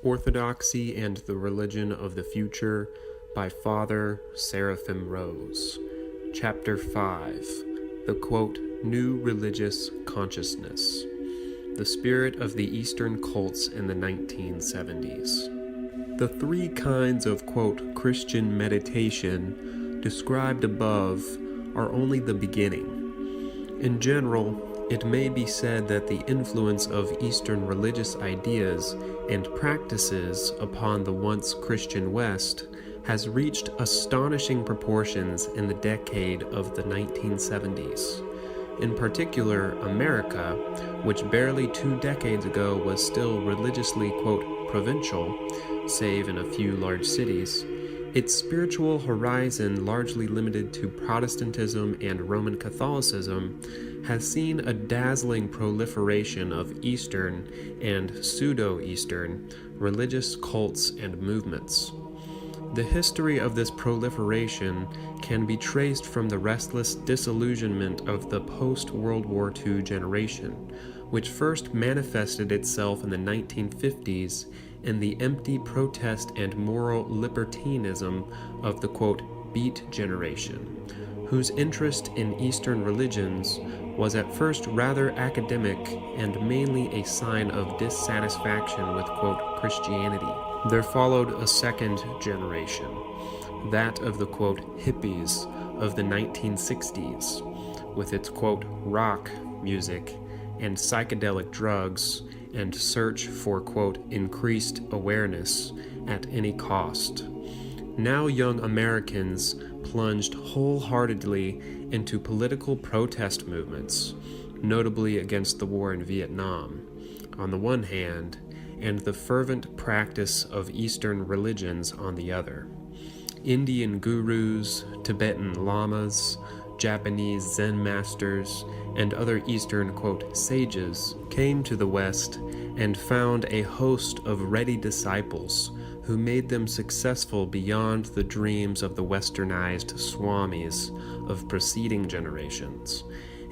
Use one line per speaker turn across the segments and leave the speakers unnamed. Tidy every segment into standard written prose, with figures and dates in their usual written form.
Orthodoxy and the Religion of the Future by Father Seraphim Rose. Chapter 5. The quote, New Religious Consciousness. The Spirit of the Eastern Cults in the 1970s. The three kinds of quote, Christian meditation described above are only the beginning. In general, it may be said that the influence of Eastern religious ideas and practices upon the once Christian West has reached astonishing proportions in the decade of the 1970s. In particular, America, which barely 2 decades ago was still religiously, quote, provincial, save in a few large cities, its spiritual horizon largely limited to Protestantism and Roman Catholicism has seen a dazzling proliferation of Eastern and pseudo-Eastern religious cults and movements. The history of this proliferation can be traced from the restless disillusionment of the post-World War II generation, which first manifested itself in the 1950s in the empty protest and moral libertinism of the quote, Beat generation, whose interest in Eastern religions was at first rather academic and mainly a sign of dissatisfaction with, quote, Christianity. There followed a second generation, that of the, quote, hippies of the 1960s, with its, quote, rock music and psychedelic drugs and search for, quote, increased awareness at any cost. Now young Americans plunged wholeheartedly into political protest movements, notably against the war in Vietnam, on the one hand, and the fervent practice of Eastern religions on the other. Indian gurus, Tibetan lamas, Japanese Zen masters, and other Eastern, quote, sages came to the West and found a host of ready disciples who made them successful beyond the dreams of the westernized swamis of preceding generations,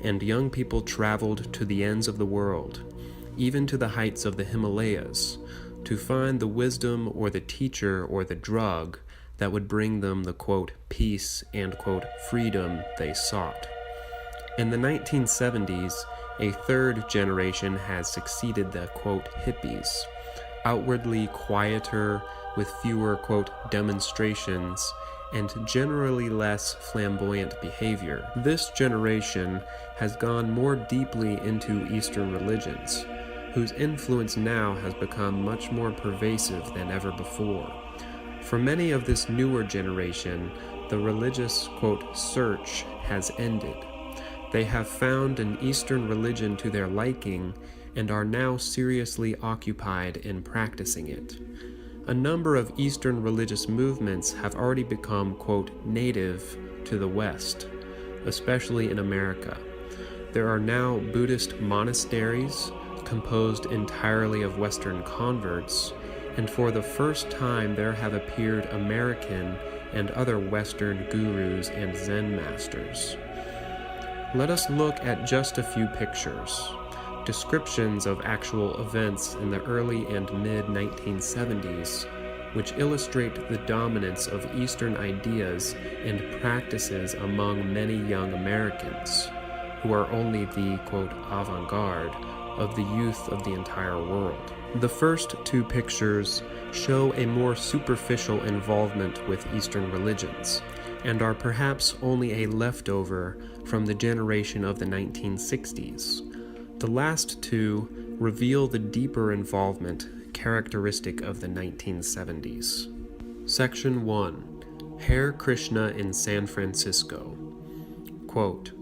and young people traveled to the ends of the world, even to the heights of the Himalayas, to find the wisdom or the teacher or the drug that would bring them the, quote, peace and, quote, freedom they sought. In the 1970s, a third generation has succeeded the, quote, hippies, outwardly quieter, with fewer, quote, demonstrations, and generally less flamboyant behavior. This generation has gone more deeply into Eastern religions, whose influence now has become much more pervasive than ever before. For many of this newer generation, the religious, quote, search has ended. They have found an Eastern religion to their liking and are now seriously occupied in practicing it. A number of Eastern religious movements have already become, quote, native to the West, especially in America. There are now Buddhist monasteries composed entirely of Western converts, and for the first time there have appeared American and other Western gurus and Zen masters. Let us look at just a few pictures, descriptions of actual events in the early and mid-1970s, which illustrate the dominance of Eastern ideas and practices among many young Americans, who are only the, quote, avant-garde of the youth of the entire world. The first two pictures show a more superficial involvement with Eastern religions, and are perhaps only a leftover from the generation of the 1960s. The last two reveal the deeper involvement characteristic of the 1970s. Section 1. Hare Krishna in San Francisco. Quote,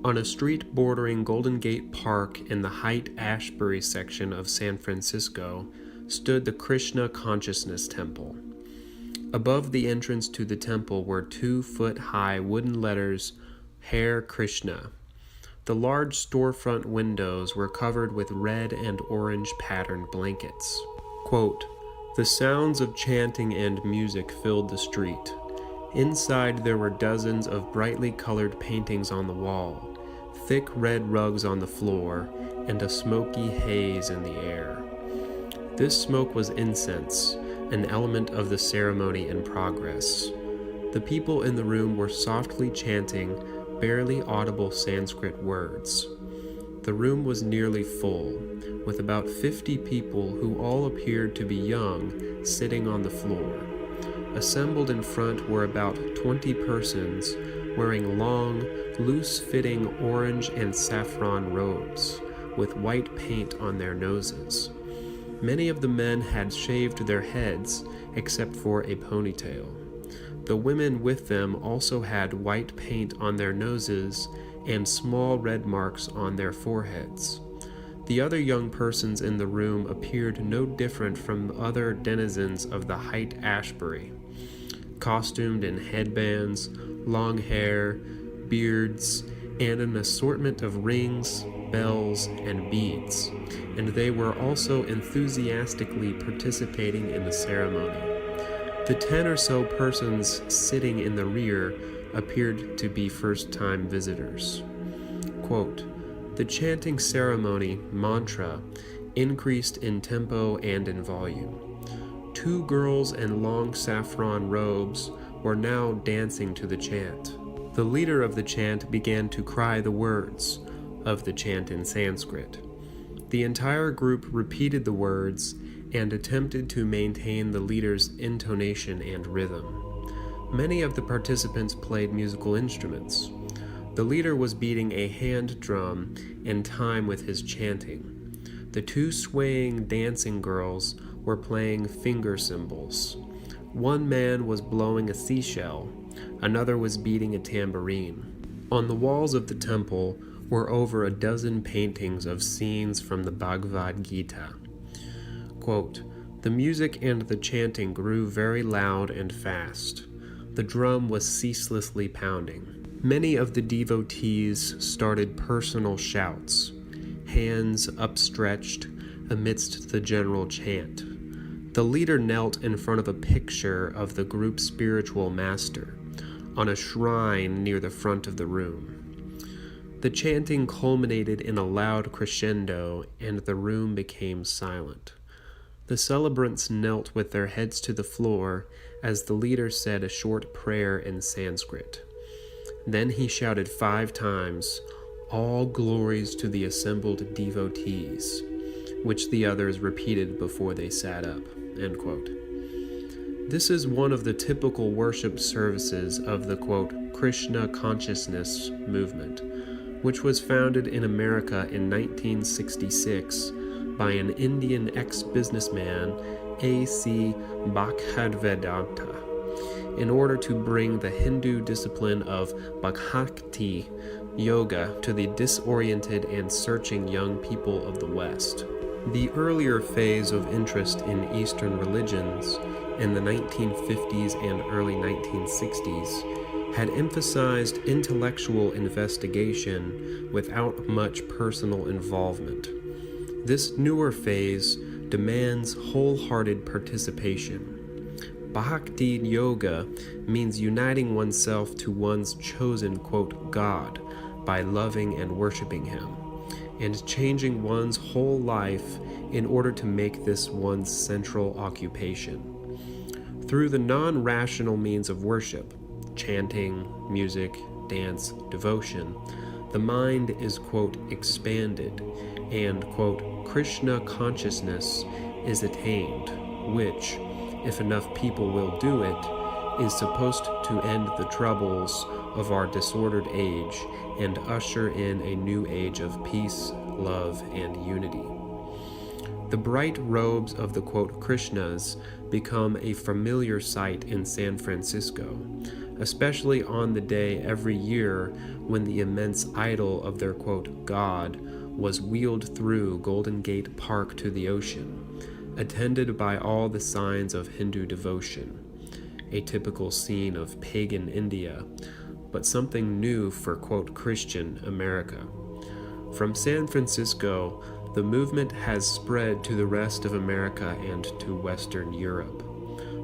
on a street bordering Golden Gate Park in the Haight-Ashbury section of San Francisco stood the Krishna Consciousness Temple. Above the entrance to the temple were 2-foot-high wooden letters, Hare Krishna. The large storefront windows were covered with red and orange patterned blankets. Quote, the sounds of chanting and music filled the street. Inside there were dozens of brightly colored paintings on the wall, thick red rugs on the floor, and a smoky haze in the air. This smoke was incense, an element of the ceremony in progress. The people in the room were softly chanting barely audible Sanskrit words. The room was nearly full, with about 50 people who all appeared to be young sitting on the floor. Assembled in front were about 20 persons wearing long, loose-fitting orange and saffron robes, with white paint on their noses. Many of the men had shaved their heads, except for a ponytail. The women with them also had white paint on their noses and small red marks on their foreheads. The other young persons in the room appeared no different from other denizens of the Haight-Ashbury, costumed in headbands, long hair, beards, and an assortment of rings, bells, and beads, and they were also enthusiastically participating in the ceremony. The 10 or so persons sitting in the rear appeared to be first-time visitors. Quote, "The chanting ceremony, mantra, increased in tempo and in volume. 2 girls in long saffron robes were now dancing to the chant. The leader of the chant began to cry the words of the chant in Sanskrit. The entire group repeated the words and attempted to maintain the leader's intonation and rhythm. Many of the participants played musical instruments. The leader was beating a hand drum in time with his chanting. The 2 swaying dancing girls were playing finger cymbals. One man was blowing a seashell, another was beating a tambourine. On the walls of the temple were over a dozen paintings of scenes from the Bhagavad Gita. Quote, "The music and the chanting grew very loud and fast. The drum was ceaselessly pounding. Many of the devotees started personal shouts, hands upstretched amidst the general chant. The leader knelt in front of a picture of the group's spiritual master, on a shrine near the front of the room. The chanting culminated in a loud crescendo, and the room became silent. The celebrants knelt with their heads to the floor as the leader said a short prayer in Sanskrit. Then he shouted 5 times, 'All glories to the assembled devotees,' which the others repeated before they sat up." End quote. This is one of the typical worship services of the, quote, Krishna consciousness movement, which was founded in America in 1966 by an Indian ex-businessman, A.C. Bhaktivedanta, in order to bring the Hindu discipline of Bhakti yoga to the disoriented and searching young people of the West. The earlier phase of interest in Eastern religions in the 1950s and early 1960s had emphasized intellectual investigation without much personal involvement. This newer phase demands wholehearted participation. Bhakti yoga means uniting oneself to one's chosen, quote, God by loving and worshiping him, and changing one's whole life in order to make this one's central occupation. Through the non-rational means of worship, chanting, music, dance, devotion, the mind is, quote, expanded, and, quote, Krishna consciousness is attained, which, if enough people will do it, is supposed to end the troubles of our disordered age and usher in a new age of peace, love, and unity. The bright robes of the, quote, Krishnas become a familiar sight in San Francisco, especially on the day every year when the immense idol of their, quote, God was wheeled through Golden Gate Park to the ocean, attended by all the signs of Hindu devotion, a typical scene of pagan India, but something new for, quote, Christian America. From San Francisco, the movement has spread to the rest of America and to Western Europe.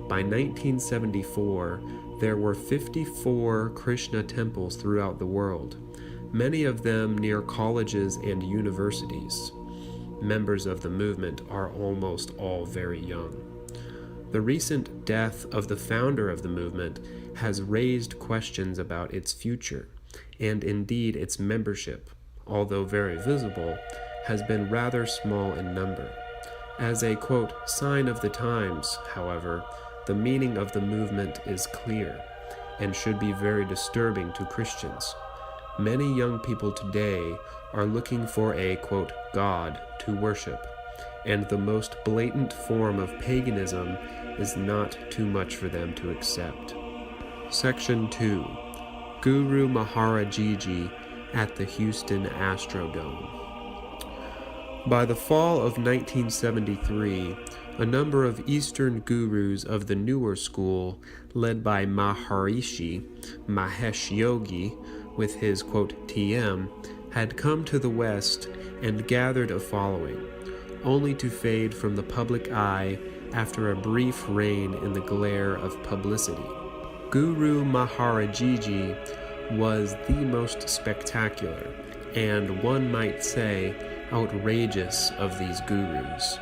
By 1974, there were 54 Krishna temples throughout the world, many of them near colleges and universities. members of the movement are almost all very young. The recent death of the founder of the movement has raised questions about its future, and indeed its membership, although very visible, has been rather small in number. As a, quote, sign of the times, however, the meaning of the movement is clear, and should be very disturbing to Christians. Many young people today are looking for a, quote, God to worship, and the most blatant form of paganism is not too much for them to accept. Section 2. Guru Maharajiji at the Houston Astrodome. By the fall of 1973, a number of Eastern gurus of the newer school, led by Maharishi Mahesh Yogi with his, quote, TM, had come to the West and gathered a following, only to fade from the public eye after a brief reign in the glare of publicity. Guru Maharajiji was the most spectacular, and one might say outrageous of these gurus.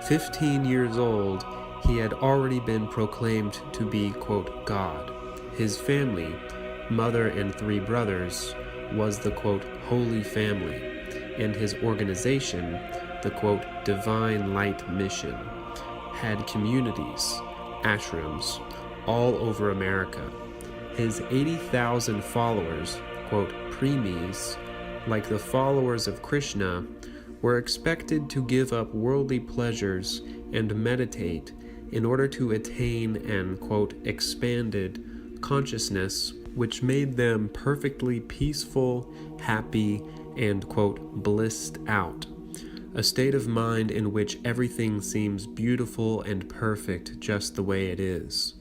15 years old, he had already been proclaimed to be, quote, God. His family, mother and 3 brothers, was the, quote, Holy Family, and his organization, the, quote, Divine Light Mission, had communities, ashrams, all over America. His 80,000 followers, quote, preemies, like the followers of Krishna, were expected to give up worldly pleasures and meditate in order to attain an, quote, expanded consciousness which made them perfectly peaceful, happy, and, quote, blissed out, a state of mind in which everything seems beautiful and perfect just the way it is.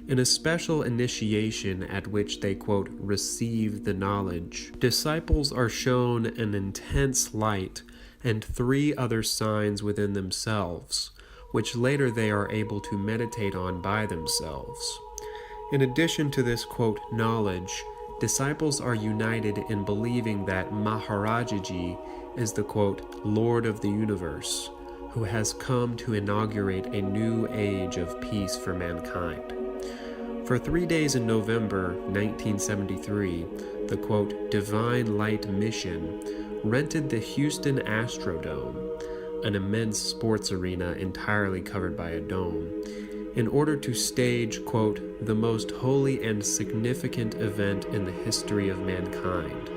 In a special initiation at which they, quote, receive the knowledge, disciples are shown an intense light and 3 other signs within themselves, which later they are able to meditate on by themselves. In addition to this, quote, knowledge, disciples are united in believing that Maharajiji is the, quote, Lord of the universe, who has come to inaugurate a new age of peace for mankind. For 3 days in November 1973, the, quote, Divine Light Mission rented the Houston Astrodome, an immense sports arena entirely covered by a dome, in order to stage, quote, the most holy and significant event in the history of mankind.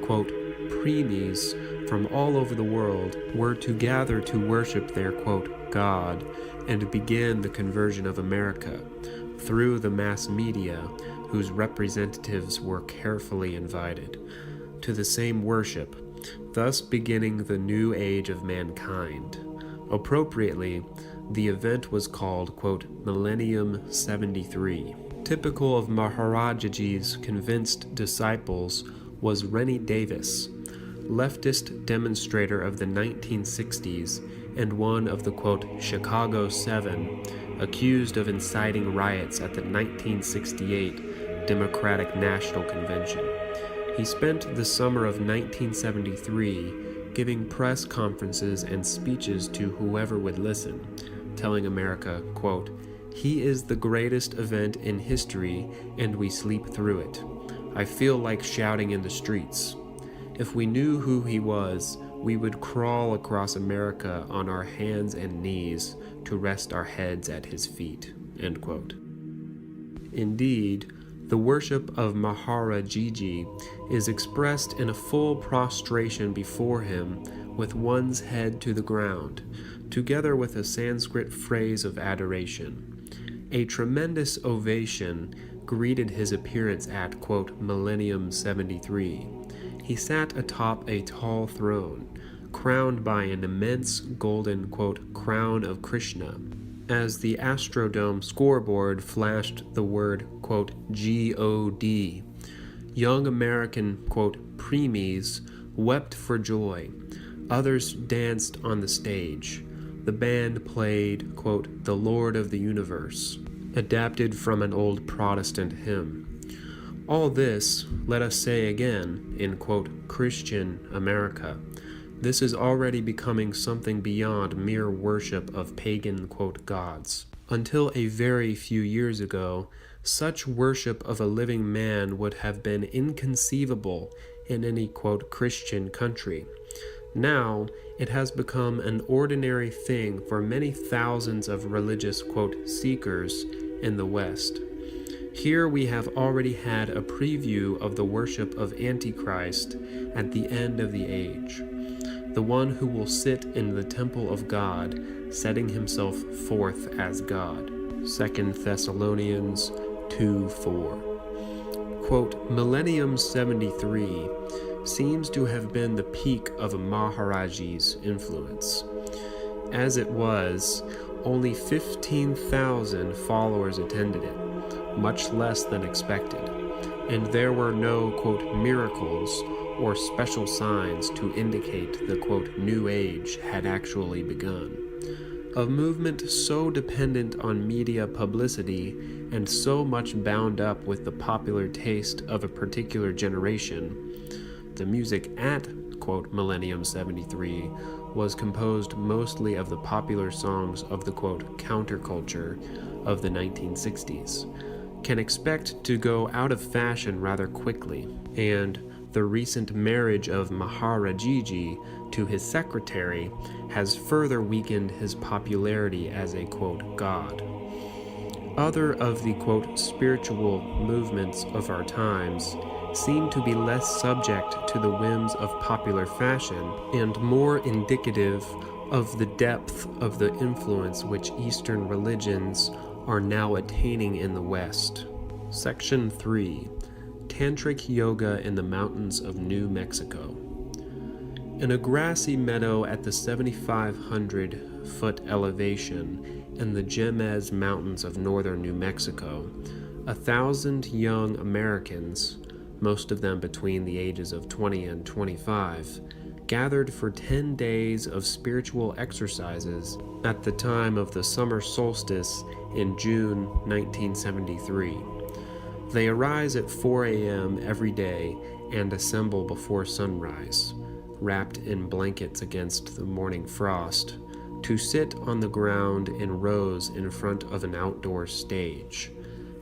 Quote, preemies from all over the world were to gather to worship their, quote, God and begin the conversion of America through the mass media, whose representatives were carefully invited to the same worship, thus beginning the new age of mankind. Appropriately, the event was called, quote, Millennium 73. Typical of Maharajaji's convinced disciples was Rennie Davis, leftist demonstrator of the 1960s and one of the, quote, Chicago 7, accused of inciting riots at the 1968 Democratic National Convention. He spent the summer of 1973 giving press conferences and speeches to whoever would listen, telling America, quote, he is the greatest event in history and we sleep through it. I feel like shouting in the streets. If we knew who he was, we would crawl across America on our hands and knees to rest our heads at his feet, end quote. Indeed, the worship of Maharajiji is expressed in a full prostration before him with one's head to the ground, together with a Sanskrit phrase of adoration. A tremendous ovation greeted his appearance at, quote, Millennium 73. He sat atop a tall throne, crowned by an immense golden, quote, crown of Krishna. As the Astrodome scoreboard flashed the word, quote, G-O-D, young American, quote, preemies wept for joy. Others danced on the stage. The band played, quote, The Lord of the Universe, adapted from an old Protestant hymn. All this, let us say again, in, quote, Christian America, This is already becoming something beyond mere worship of pagan, quote, gods. Until a very few years ago, such worship of a living man would have been inconceivable in any, quote, Christian country. Now, it has become an ordinary thing for many thousands of religious, quote, seekers in the West. Here we have already had a preview of the worship of Antichrist at the end of the age, the one who will sit in the temple of God, setting himself forth as God. 2 Thessalonians 2:4. Quote, Millennium 73 seems to have been the peak of Maharaji's influence. As it was, only 15,000 followers attended it, much less than expected, and there were no, quote, miracles or special signs to indicate the, quote, new age had actually begun. A movement so dependent on media publicity and so much bound up with the popular taste of a particular generation, the music at, quote, Millennium 73 was composed mostly of the popular songs of the, quote, counterculture of the 1960s, can expect to go out of fashion rather quickly, and the recent marriage of Maharajiji to his secretary has further weakened his popularity as a, quote, god. Other of the, quote, spiritual movements of our times seem to be less subject to the whims of popular fashion and more indicative of the depth of the influence which Eastern religions are now attaining in the West. Section 3. Tantric Yoga in the Mountains of New Mexico. In a grassy meadow at the 7,500-foot elevation in the Jemez Mountains of northern New Mexico, 1,000 young Americans, most of them between the ages of 20 and 25, gathered for 10 days of spiritual exercises at the time of the summer solstice in June 1973. They arise at 4 a.m. every day and assemble before sunrise, wrapped in blankets against the morning frost, to sit on the ground in rows in front of an outdoor stage.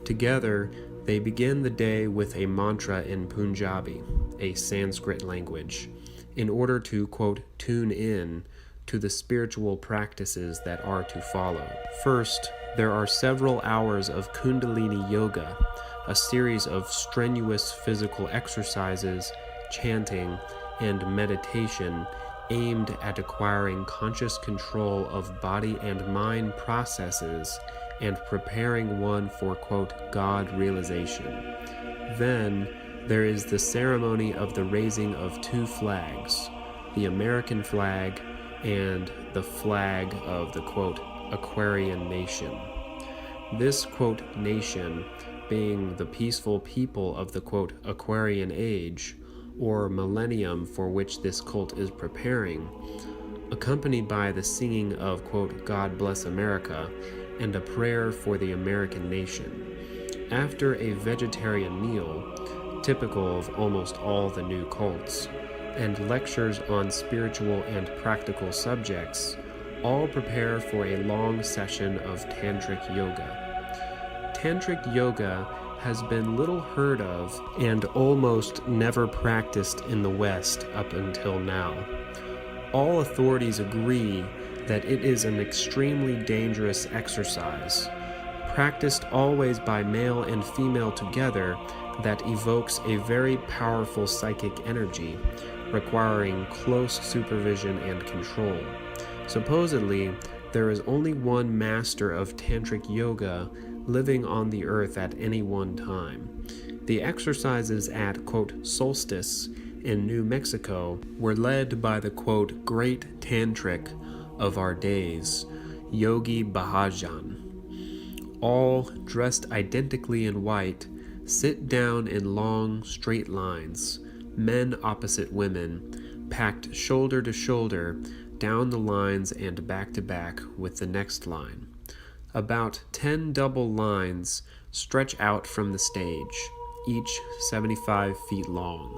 Together, they begin the day with a mantra in Punjabi, a Sanskrit language, in order to, quote, tune in to the spiritual practices that are to follow. First, there are several hours of Kundalini Yoga, a series of strenuous physical exercises, chanting, and meditation aimed at acquiring conscious control of body and mind processes and preparing one for, quote, God realization. Then, there is the ceremony of the raising of two flags, the American flag and the flag of the, quote, Aquarian nation. This, quote, nation being the peaceful people of the, quote, Aquarian age, or millennium for which this cult is preparing, accompanied by the singing of, quote, God Bless America, and a prayer for the American nation. After a vegetarian meal, typical of almost all the new cults, and lectures on spiritual and practical subjects, all prepare for a long session of Tantric Yoga. Tantric Yoga has been little heard of and almost never practiced in the West up until now. All authorities agree that it is an extremely dangerous exercise, practiced always by male and female together, that evokes a very powerful psychic energy, requiring close supervision and control. Supposedly, there is only one master of Tantric Yoga living on the earth at any one time. The exercises at, quote, solstice in New Mexico were led by the, quote, great tantric of our days, Yogi Bhajan. All dressed identically in white, sit down in long, straight lines, men opposite women, packed shoulder to shoulder, down the lines and back to back with the next line. About 10 double lines stretch out from the stage, each 75 feet long.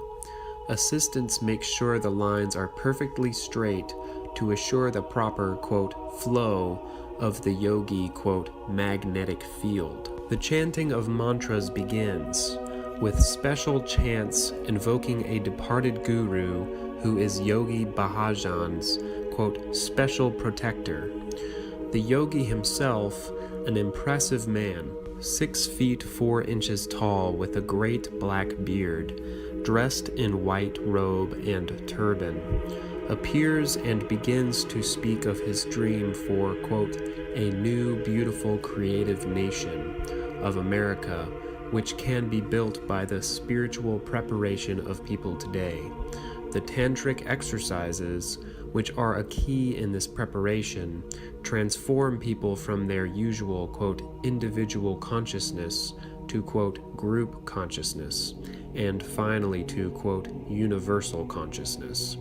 Assistants make sure the lines are perfectly straight to assure the proper, quote, flow of the yogi, quote, magnetic field. The chanting of mantras begins with special chants invoking a departed guru who is Yogi Bhajan's, quote, special protector. The yogi himself, an impressive man, 6 feet 4 inches tall with a great black beard, dressed in white robe and turban, appears and begins to speak of his dream for, quote, a new, beautiful, creative nation of America, which can be built by the spiritual preparation of people today. The tantric exercises, which are a key in this preparation, transform people from their usual, quote, individual consciousness to, quote, group consciousness, and finally to, quote, universal consciousness.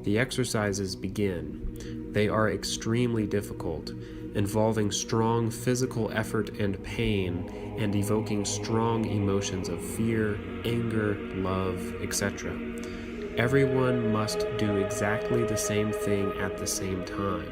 The exercises begin. They are extremely difficult, involving strong physical effort and pain, and evoking strong emotions of fear, anger, love, etc. Everyone must do exactly the same thing at the same time.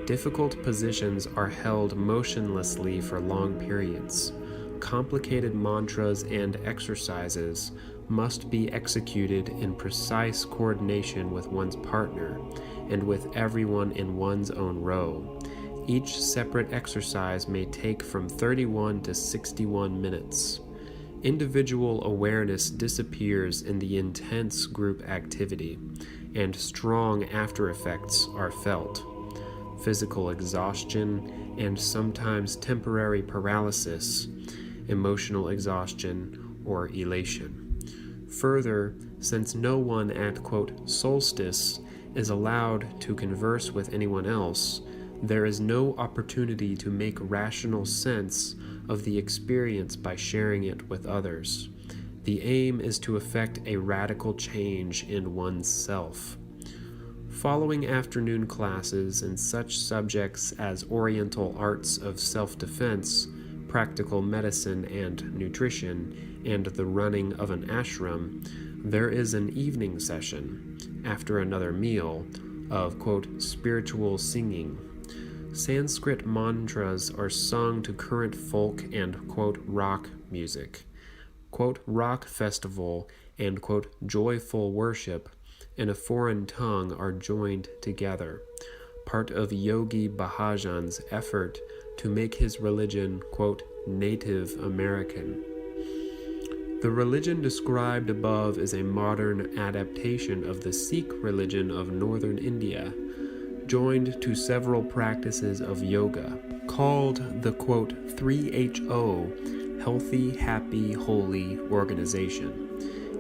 Difficult positions are held motionlessly for long periods. Complicated mantras and exercises must be executed in precise coordination with one's partner and with everyone in one's own row. Each separate exercise may take from 31 to 61 minutes. Individual awareness disappears in the intense group activity, and strong after effects are felt. Physical exhaustion and sometimes temporary paralysis, emotional exhaustion, or elation. Further, since no one at, quote, solstice is allowed to converse with anyone else, there is no opportunity to make rational sense of the experience by sharing it with others. The aim is to effect a radical change in one's self. Following afternoon classes in such subjects as Oriental arts of self-defense, practical medicine and nutrition, and the running of an ashram, there is an evening session, after another meal, of, quote, spiritual singing. Sanskrit mantras are sung to current folk and, quote, rock music. Quote, rock festival and, quote, joyful worship in a foreign tongue are joined together, part of Yogi Bhajan's effort to make his religion, quote, Native American. The religion described above is a modern adaptation of the Sikh religion of northern India, joined to several practices of yoga, called the, quote, 3HO, Healthy, Happy, Holy Organization.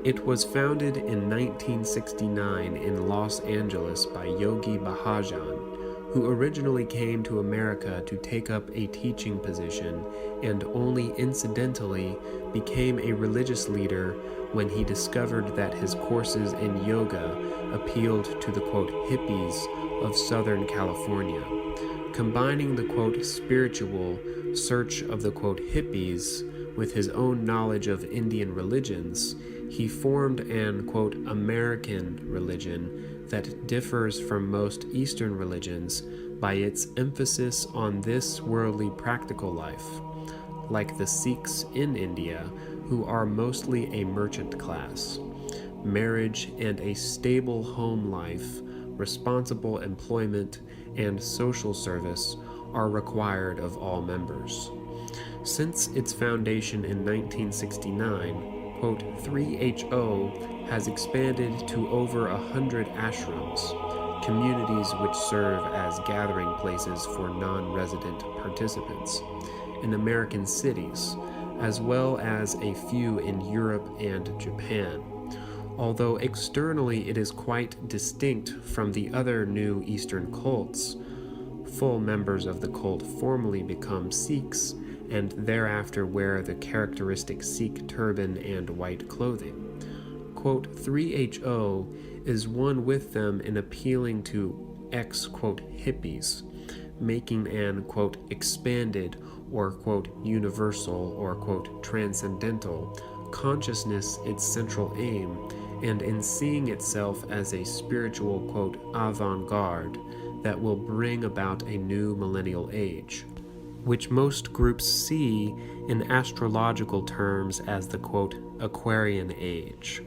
It was founded in 1969 in Los Angeles by Yogi Bhajan, who originally came to America to take up a teaching position and only incidentally became a religious leader when he discovered that his courses in yoga appealed to the, quote, hippies of Southern California. Combining the, quote, spiritual search of the, quote, hippies with his own knowledge of Indian religions, he formed an, quote, American religion that differs from most Eastern religions by its emphasis on this worldly practical life, like the Sikhs in India, who are mostly a merchant class. Marriage and a stable home life, responsible employment, and social service are required of all members. Since its foundation in 1969, quote, 3HO has expanded to over 100 ashrams, communities which serve as gathering places for non-resident participants, in American cities, as well as a few in Europe and Japan. Although externally it is quite distinct from the other new Eastern cults, full members of the cult formally become Sikhs and thereafter wear the characteristic Sikh turban and white clothing. Quote, 3HO is one with them in appealing to quote, hippies, making an, quote, expanded or, quote, universal or, quote, transcendental consciousness its central aim, and in seeing itself as a spiritual, quote, avant-garde that will bring about a new millennial age, which most groups see in astrological terms as the, quote, Aquarian Age.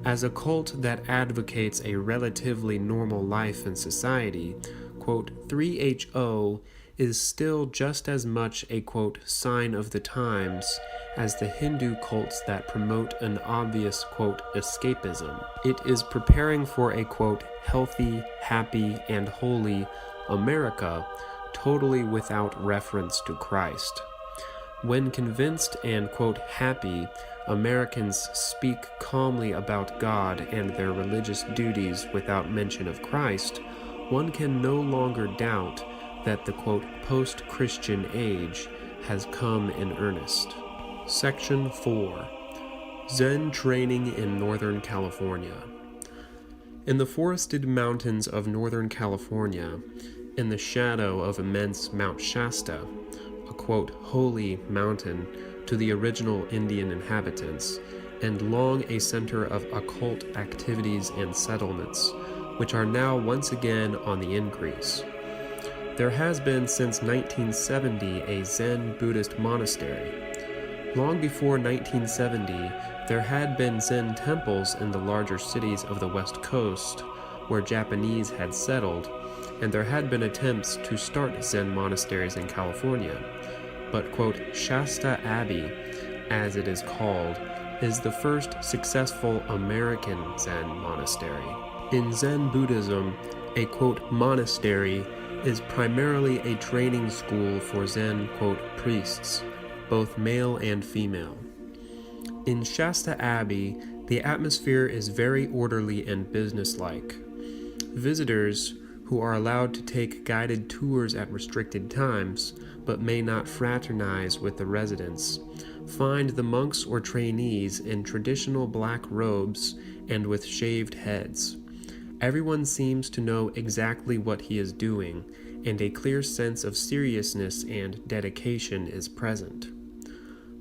As a cult that advocates a relatively normal life in society, quote, 3HO is still just as much a, quote, sign of the times as the Hindu cults that promote an obvious, quote, escapism. It is preparing for a, quote, healthy, happy, and holy America, totally without reference to Christ. When convinced and, quote, happy, Americans speak calmly about God and their religious duties without mention of Christ, one can no longer doubt that the, quote, post-Christian age has come in earnest. Section 4. Zen Training in Northern California. In the forested mountains of Northern California, in the shadow of immense Mount Shasta, a, quote, holy mountain to the original Indian inhabitants, and long a center of occult activities and settlements, which are now once again on the increase. There has been since 1970 a Zen Buddhist monastery. Long before 1970, there had been Zen temples in the larger cities of the West Coast, where Japanese had settled, and there had been attempts to start Zen monasteries in California. But, quote, Shasta Abbey, as it is called, is the first successful American Zen monastery. In Zen Buddhism, a, quote, monastery is primarily a training school for Zen, quote, priests, both male and female. In Shasta Abbey, the atmosphere is very orderly and businesslike. Visitors, who are allowed to take guided tours at restricted times, but may not fraternize with the residents, find the monks or trainees in traditional black robes and with shaved heads. Everyone seems to know exactly what he is doing, and a clear sense of seriousness and dedication is present.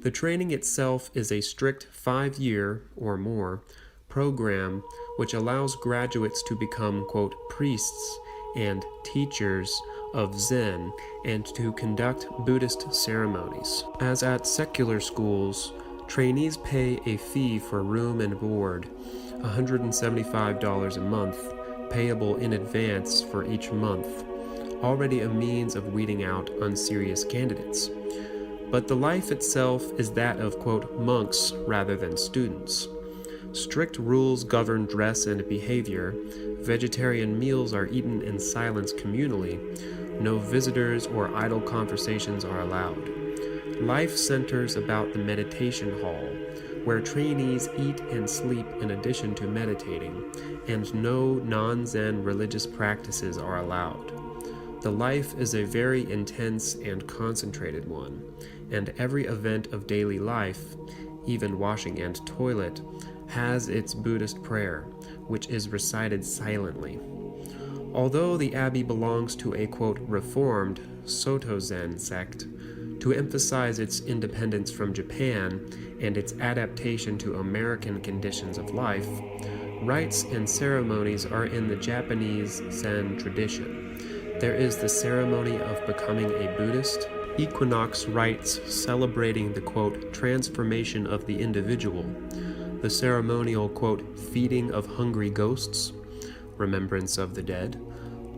The training itself is a strict 5-year, or more, program which allows graduates to become, quote, priests and teachers of Zen and to conduct Buddhist ceremonies. As at secular schools, trainees pay a fee for room and board, $175 a month, payable in advance for each month, already a means of weeding out unserious candidates. But the life itself is that of, quote, monks rather than students. Strict rules govern dress and behavior. Vegetarian meals are eaten in silence communally. No visitors or idle conversations are allowed. Life centers about the meditation hall, where trainees eat and sleep in addition to meditating, and no non-Zen religious practices are allowed. The life is a very intense and concentrated one, and every event of daily life, even washing and toilet, has its Buddhist prayer, which is recited silently. Although the abbey belongs to a, quote, reformed Soto Zen sect, to emphasize its independence from Japan and its adaptation to American conditions of life, rites and ceremonies are in the Japanese Zen tradition. There is the ceremony of becoming a Buddhist, equinox rites celebrating the, quote, transformation of the individual, the ceremonial, quote, feeding of hungry ghosts, remembrance of the dead,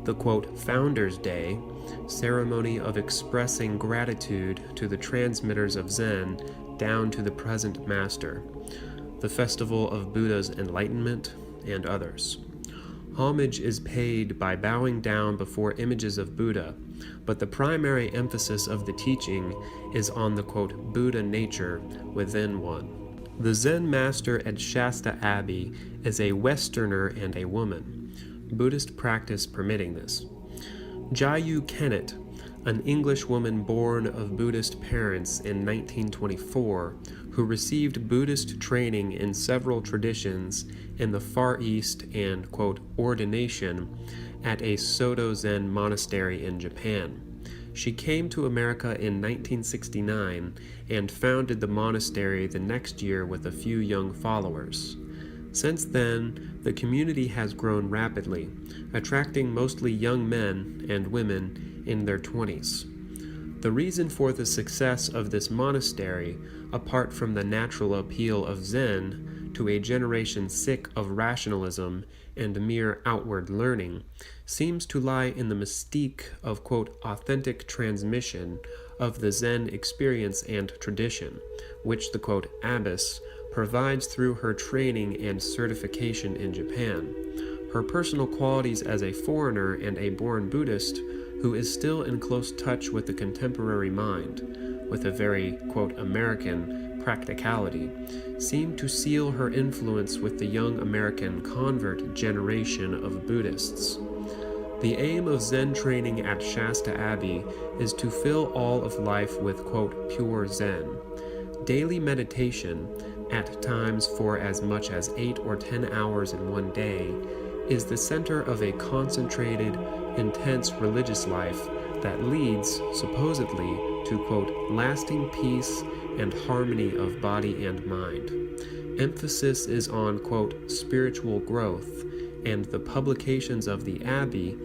the, quote, Founders' Day, ceremony of expressing gratitude to the transmitters of Zen down to the present master, the festival of Buddha's enlightenment, and others. Homage is paid by bowing down before images of Buddha, but the primary emphasis of the teaching is on the, quote, Buddha nature within one. The Zen master at Shasta Abbey is a Westerner and a woman, Buddhist practice permitting this. Jayu Kennett, an English woman born of Buddhist parents in 1924, who received Buddhist training in several traditions in the Far East and, quote, ordination at a Soto Zen monastery in Japan. She came to America in 1969 and founded the monastery the next year with a few young followers. Since then, the community has grown rapidly, attracting mostly young men and women in their 20s. The reason for the success of this monastery, apart from the natural appeal of Zen to a generation sick of rationalism and mere outward learning, seems to lie in the mystique of, quote, authentic transmission of the Zen experience and tradition, which the, quote, abbess provides through her training and certification in Japan. Her personal qualities as a foreigner and a born Buddhist who is still in close touch with the contemporary mind, with a very, quote, American practicality, seem to seal her influence with the young American convert generation of Buddhists. The aim of Zen training at Shasta Abbey is to fill all of life with, quote, pure Zen. Daily meditation, at times for as much as 8 or 10 hours in one day, is the center of a concentrated, intense religious life that leads, supposedly, to, quote, lasting peace and harmony of body and mind. Emphasis is on, quote, spiritual growth, and the publications of the Abbey,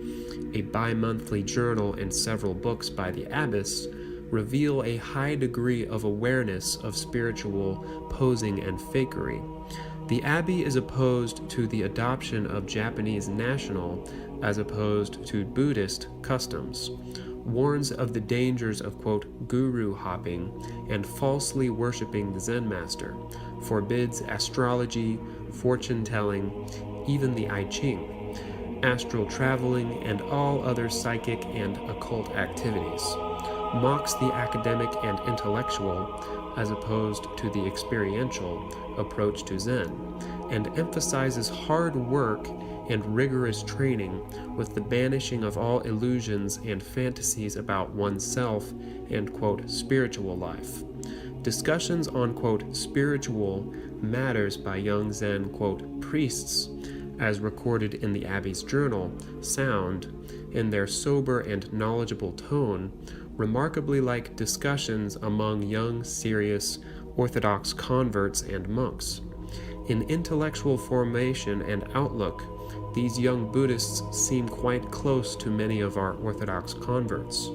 a bi-monthly journal and several books by the abbess, reveal a high degree of awareness of spiritual posing and fakery. The Abbey is opposed to the adoption of Japanese national as opposed to Buddhist customs, warns of the dangers of, quote, guru hopping and falsely worshiping the Zen master, forbids astrology, fortune-telling, even the I Ching, astral traveling, and all other psychic and occult activities, mocks the academic and intellectual, as opposed to the experiential, approach to Zen, and emphasizes hard work and rigorous training with the banishing of all illusions and fantasies about oneself and, quote, spiritual life. Discussions on, quote, spiritual matters by young Zen, quote, priests, as recorded in the Abbey's journal, sound, in their sober and knowledgeable tone, remarkably like discussions among young, serious, Orthodox converts and monks. In intellectual formation and outlook, these young Buddhists seem quite close to many of our Orthodox converts.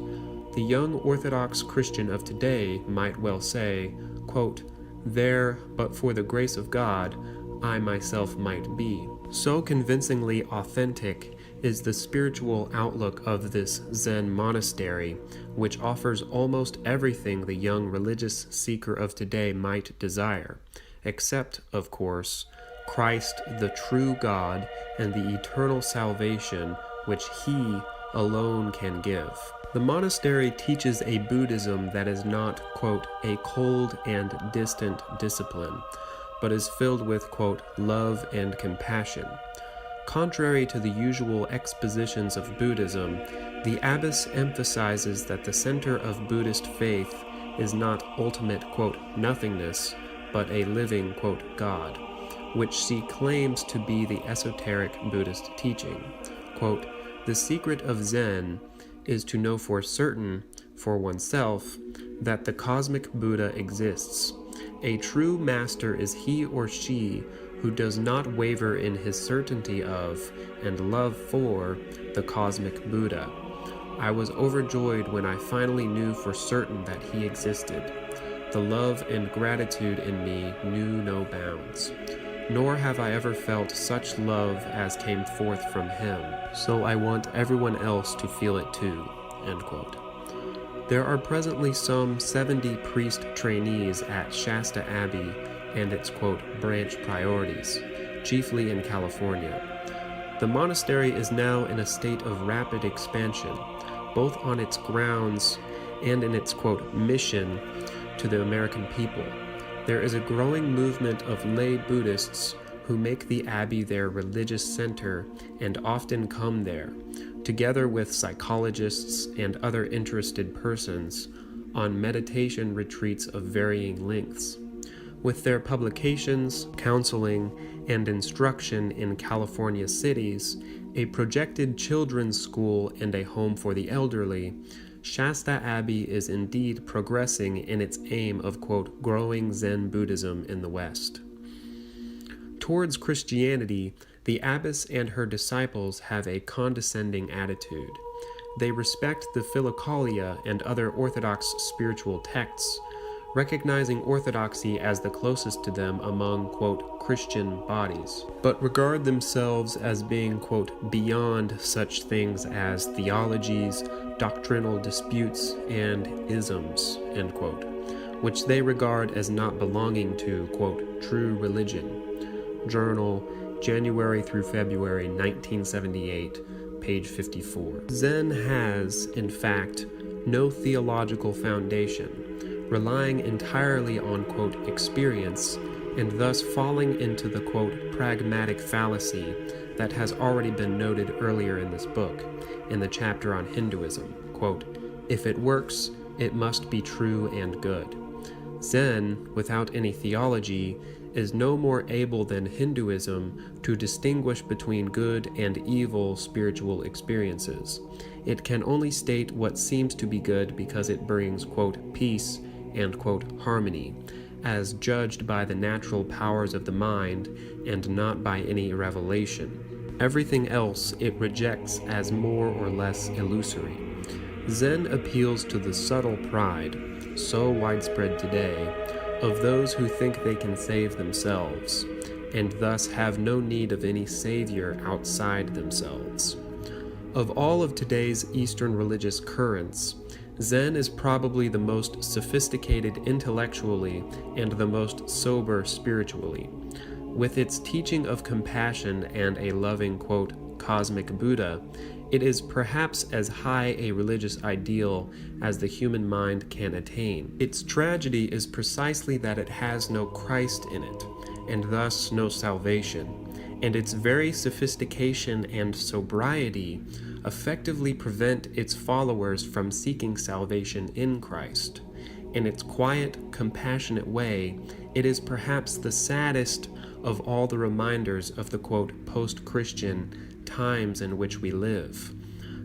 The young Orthodox Christian of today might well say, quote, there, but for the grace of God, I myself might be. So convincingly authentic is the spiritual outlook of this Zen monastery, which offers almost everything the young religious seeker of today might desire, except, of course, Christ, the true God, and the eternal salvation which He alone can give. The monastery teaches a Buddhism that is not, quote, a cold and distant discipline, but is filled with, quote, love and compassion. Contrary to the usual expositions of Buddhism, the abbess emphasizes that the center of Buddhist faith is not ultimate, quote, nothingness, but a living, quote, God, which she claims to be the esoteric Buddhist teaching. Quote, the secret of Zen is to know for certain, for oneself, that the cosmic Buddha exists. A true master is he or she who does not waver in his certainty of and love for the cosmic Buddha. I was overjoyed when I finally knew for certain that he existed. The love and gratitude in me knew no bounds. Nor have I ever felt such love as came forth from him, so I want everyone else to feel it too." End quote. There are presently some 70 priest trainees at Shasta Abbey and its, quote, branch priorities, chiefly in California. The monastery is now in a state of rapid expansion, both on its grounds and in its, quote, mission to the American people. There is a growing movement of lay Buddhists who make the Abbey their religious center and often come there, together with psychologists and other interested persons, on meditation retreats of varying lengths. With their publications, counseling, and instruction in California cities, a projected children's school, and a home for the elderly, Shasta Abbey is indeed progressing in its aim of, quote, growing Zen Buddhism in the West. Towards Christianity, the abbess and her disciples have a condescending attitude. They respect the Philokalia and other Orthodox spiritual texts, recognizing Orthodoxy as the closest to them among, quote, Christian bodies, but regard themselves as being, quote, beyond such things as theologies, doctrinal disputes, and isms, end quote, which they regard as not belonging to, quote, true religion. Journal, January through February 1978, page 54. Zen has, in fact, no theological foundation, relying entirely on, quote, experience, and thus falling into the, quote, pragmatic fallacy that has already been noted earlier in this book, in the chapter on Hinduism, quote, if it works, it must be true and good. Zen, without any theology, is no more able than Hinduism to distinguish between good and evil spiritual experiences. It can only state what seems to be good because it brings, quote, peace and, quote, harmony, as judged by the natural powers of the mind and not by any revelation. Everything else it rejects as more or less illusory. Zen appeals to the subtle pride, so widespread today, of those who think they can save themselves, and thus have no need of any savior outside themselves. Of all of today's Eastern religious currents, Zen is probably the most sophisticated intellectually and the most sober spiritually. With its teaching of compassion and a loving, quote, cosmic Buddha, it is perhaps as high a religious ideal as the human mind can attain. Its tragedy is precisely that it has no Christ in it, and thus no salvation, and its very sophistication and sobriety effectively prevent its followers from seeking salvation in Christ. In its quiet, compassionate way, it is perhaps the saddest of all the reminders of the, quote, post-Christian times in which we live.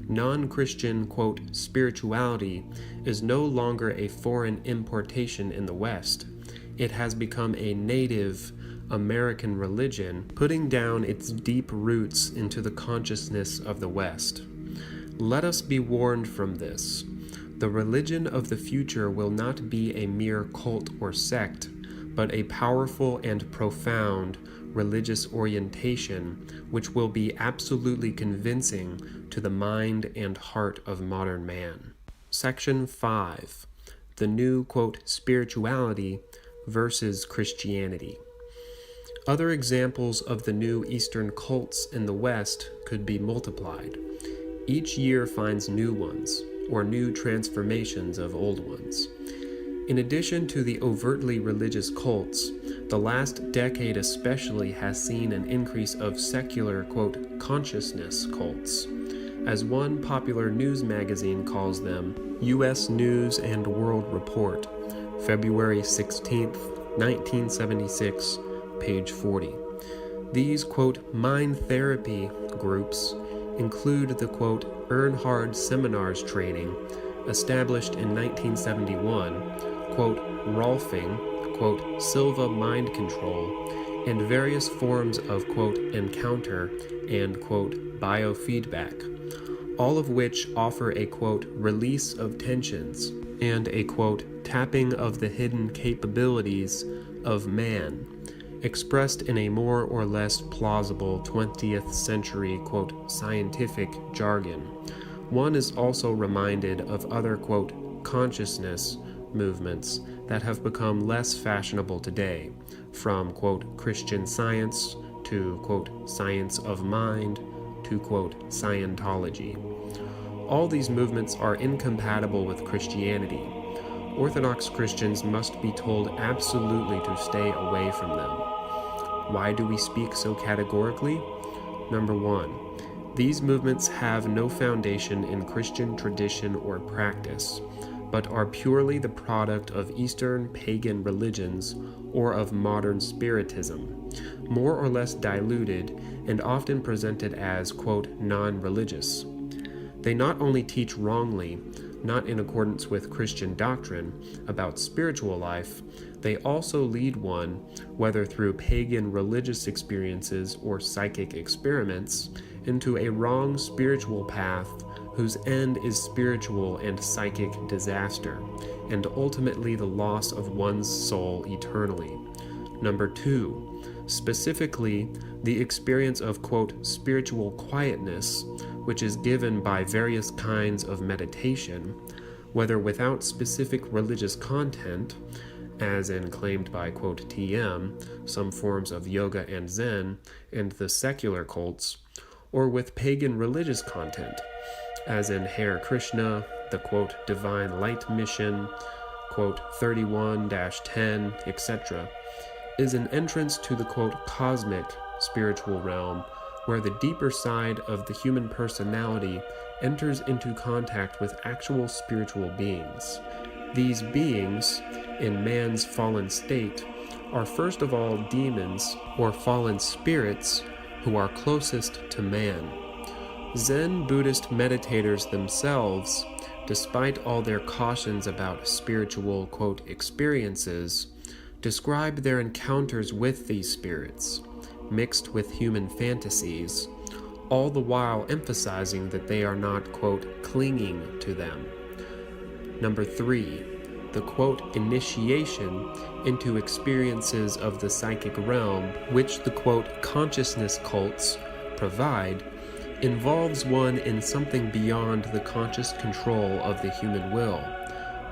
Non-Christian, quote, spirituality is no longer a foreign importation in the West. It has become a native American religion, putting down its deep roots into the consciousness of the West. Let us be warned from this. The religion of the future will not be a mere cult or sect, but a powerful and profound religious orientation which will be absolutely convincing to the mind and heart of modern man. Section 5. The new, quote, spirituality versus Christianity. Other examples of the new Eastern cults in the West could be multiplied. Each year finds new ones, or new transformations of old ones. In addition to the overtly religious cults, the last decade especially has seen an increase of secular, quote, consciousness cults. As one popular news magazine calls them, U.S. News and World Report, February 16, 1976, page 40. These, quote, mind therapy groups include the, quote, Earnhardt Seminars training, established in 1971, quote, Rolfing, quote, Silva mind control, and various forms of, quote, encounter and, quote, biofeedback, all of which offer a, quote, release of tensions and a, quote, tapping of the hidden capabilities of man, expressed in a more or less plausible 20th century, quote, scientific jargon. One is also reminded of other, quote, consciousness movements that have become less fashionable today, from, quote, Christian Science to, quote, science of mind to, quote, Scientology. All these movements are incompatible with Christianity. Orthodox Christians must be told absolutely to stay away from them. Why do we speak so categorically? Number one, these movements have no foundation in Christian tradition or practice, but are purely the product of Eastern pagan religions or of modern Spiritism, more or less diluted and often presented as, quote, non-religious. They not only teach wrongly, not in accordance with Christian doctrine, about spiritual life, they also lead one, whether through pagan religious experiences or psychic experiments, into a wrong spiritual path whose end is spiritual and psychic disaster, and ultimately the loss of one's soul eternally. Number 2, specifically, the experience of, quote, spiritual quietness, which is given by various kinds of meditation, whether without specific religious content, as in claimed by, quote, TM, some forms of yoga and Zen, and the secular cults, or with pagan religious content, as in Hare Krishna, the, quote, Divine Light Mission, quote, 31-10, etc., is an entrance to the, quote, cosmic spiritual realm, where the deeper side of the human personality enters into contact with actual spiritual beings. These beings, in man's fallen state, are first of all demons or fallen spirits who are closest to man. Zen Buddhist meditators themselves, despite all their cautions about spiritual, quote, experiences, describe their encounters with these spirits, mixed with human fantasies, all the while emphasizing that they are not, quote, clinging to them. Number 3, the, quote, initiation into experiences of the psychic realm, which the, quote, consciousness cults provide, involves one in something beyond the conscious control of the human will.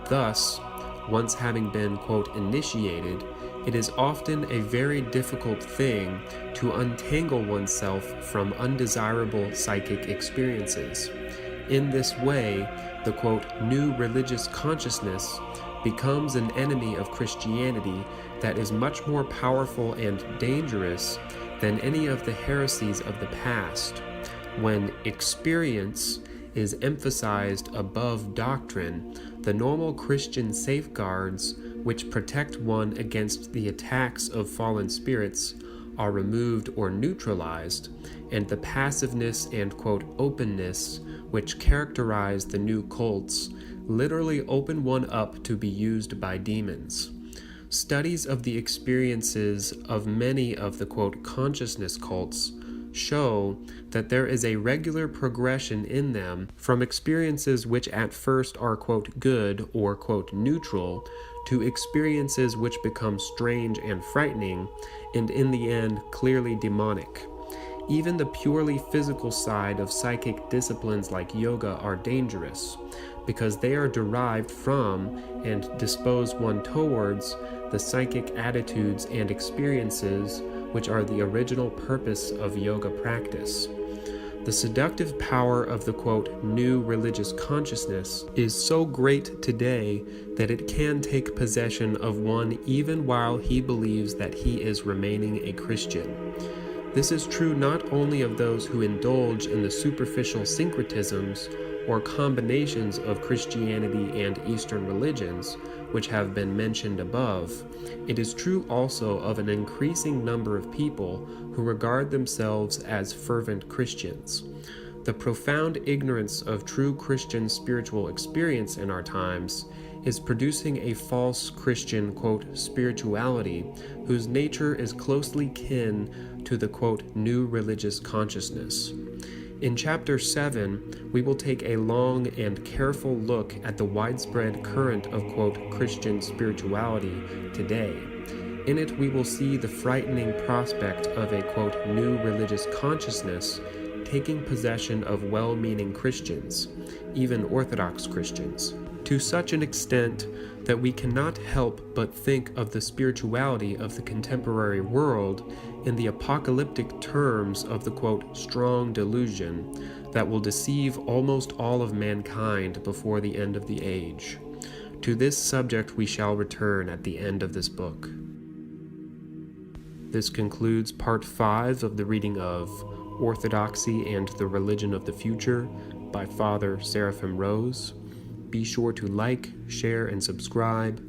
Thus, once having been, quote, initiated, it is often a very difficult thing to untangle oneself from undesirable psychic experiences. In this way, the, quote, new religious consciousness becomes an enemy of Christianity that is much more powerful and dangerous than any of the heresies of the past. When experience is emphasized above doctrine, the normal Christian safeguards which protect one against the attacks of fallen spirits are removed or neutralized, and the passiveness and, quote, openness which characterize the new cults literally open one up to be used by demons. Studies of the experiences of many of the, quote, consciousness cults show that there is a regular progression in them from experiences which at first are, quote, good or, quote, neutral, to experiences which become strange and frightening, and in the end clearly demonic. Even the purely physical side of psychic disciplines like yoga are dangerous, because they are derived from and dispose one towards the psychic attitudes and experiences which are the original purpose of yoga practice. The seductive power of the, quote, new religious consciousness is so great today that it can take possession of one even while he believes that he is remaining a Christian. This is true not only of those who indulge in the superficial syncretisms or combinations of Christianity and Eastern religions, which have been mentioned above. It is true also of an increasing number of people who regard themselves as fervent Christians. The profound ignorance of true Christian spiritual experience in our times is producing a false Christian, quote, spirituality whose nature is closely kin to the, quote, new religious consciousness. In Chapter 7, we will take a long and careful look at the widespread current of, quote, Christian spirituality today. In it, we will see the frightening prospect of a, quote, new religious consciousness taking possession of well-meaning Christians, even Orthodox Christians, to such an extent that we cannot help but think of the spirituality of the contemporary world in the apocalyptic terms of the, quote, strong delusion that will deceive almost all of mankind before the end of the age. To this subject we shall return at the end of this book. This concludes Part 5 of the reading of Orthodoxy and the Religion of the Future by Father Seraphim Rose. Be sure to like, share, and subscribe,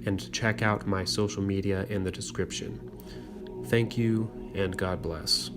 and check out my social media in the description. Thank you, and God bless.